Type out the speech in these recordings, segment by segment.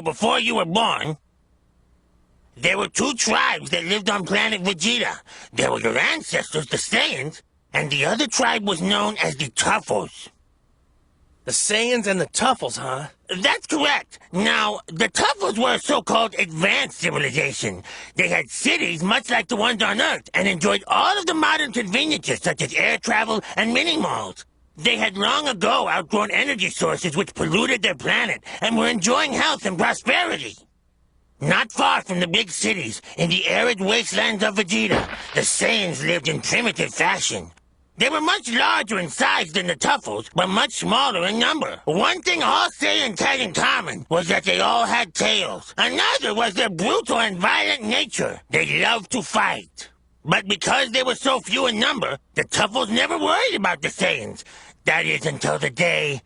before you were born, there were two tribes that lived on planet Vegeta. There were your ancestors, the Saiyans, and the other tribe was known as the Tuffles. The Saiyans and the Tuffles, huh? That's correct. Now, the Tuffles were a so-called advanced civilization. They had cities much like the ones on Earth and enjoyed all of the modern conveniences such as air travel and mini-malls. They had long ago outgrown energy sources which polluted their planet and were enjoying health and prosperity. Not far from the big cities, in the arid wastelands of Vegeta, the Saiyans lived in primitive fashion. They were much larger in size than the Tuffles, but much smaller in number. One thing all Saiyans had in common was that they all had tails. Another was their brutal and violent nature. They loved to fight. But because they were so few in number, the Tuffles never worried about the Saiyans. That is, until the day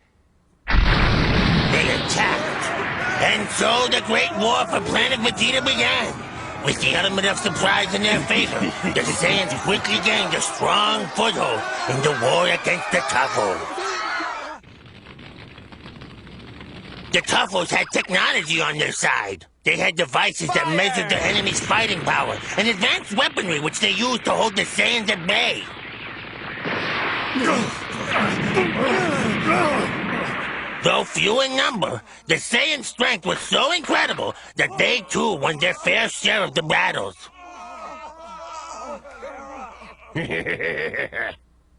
they attacked. And so the Great War for Planet Vegeta began. With the element of surprise in their favor, the Saiyans quickly gained a strong foothold in the war against the Tuffles. The Tuffles had technology on their side. They had devices that measured their enemy's fighting power and advanced weaponry which they used to hold the Saiyans at bay. Though few in number, the Saiyan strength was so incredible that they too won their fair share of the battles.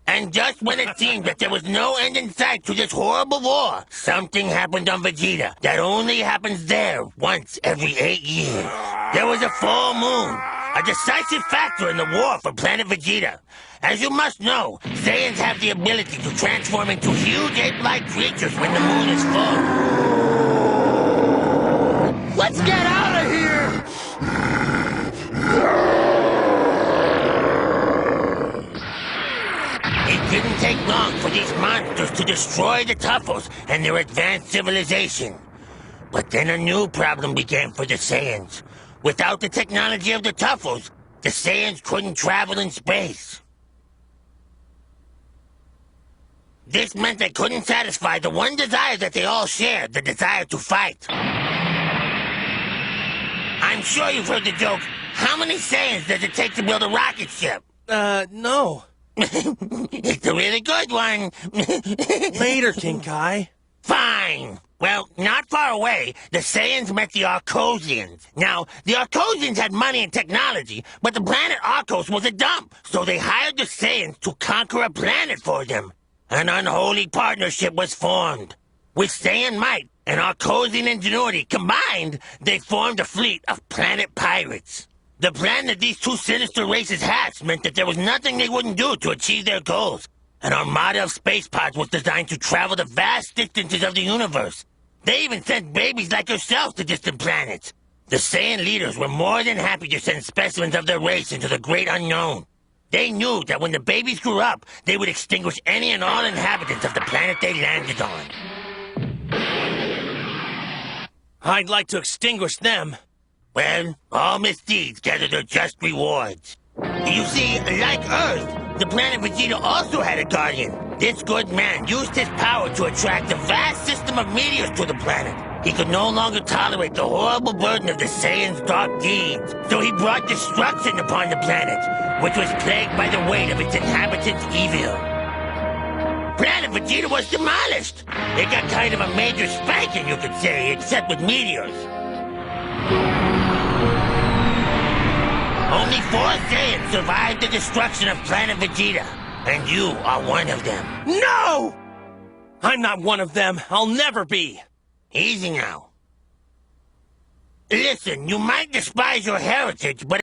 And just when it seemed that there was no end in sight to this horrible war, something happened on Vegeta that only happens there once every 8 years. There was a full moon, a decisive factor in the war for planet Vegeta. As you must know, Saiyans have the ability to transform into huge ape-like creatures when the moon is full. Let's get out of here! It didn't take long for these monsters to destroy the Tuffles and their advanced civilization. But then a new problem began for the Saiyans. Without the technology of the Tuffles, the Saiyans couldn't travel in space. This meant they couldn't satisfy the one desire that they all shared, the desire to fight. I'm sure you've heard the joke, how many Saiyans does it take to build a rocket ship? No. It's a really good one. Later, King Kai. Fine. Well, not far away, the Saiyans met the Arcosians. Now, the Arcosians had money and technology, but the planet Arcos was a dump, so they hired the Saiyans to conquer a planet for them. An unholy partnership was formed. With Saiyan might and Arcosian ingenuity combined, they formed a fleet of planet pirates. The plan that these two sinister races hatched meant that there was nothing they wouldn't do to achieve their goals. An armada of space pods was designed to travel the vast distances of the universe. They even sent babies like yourself to distant planets. The Saiyan leaders were more than happy to send specimens of their race into the great unknown. They knew that when the babies grew up, they would extinguish any and all inhabitants of the planet they landed on. I'd like to extinguish them. Well, all misdeeds gather their just rewards. You see, like Earth, the planet Vegeta also had a guardian. This good man used his power to attract a vast system of meteors to the planet. He could no longer tolerate the horrible burden of the Saiyans' dark deeds, so he brought destruction upon the planet, which was plagued by the weight of its inhabitants' evil. Planet Vegeta was demolished. It got kind of a major spanking, you could say, except with meteors. Only 4 Saiyans survived the destruction of planet Vegeta, and you are one of them. No! I'm not one of them. I'll never be. Easy now. Listen, you might despise your heritage, but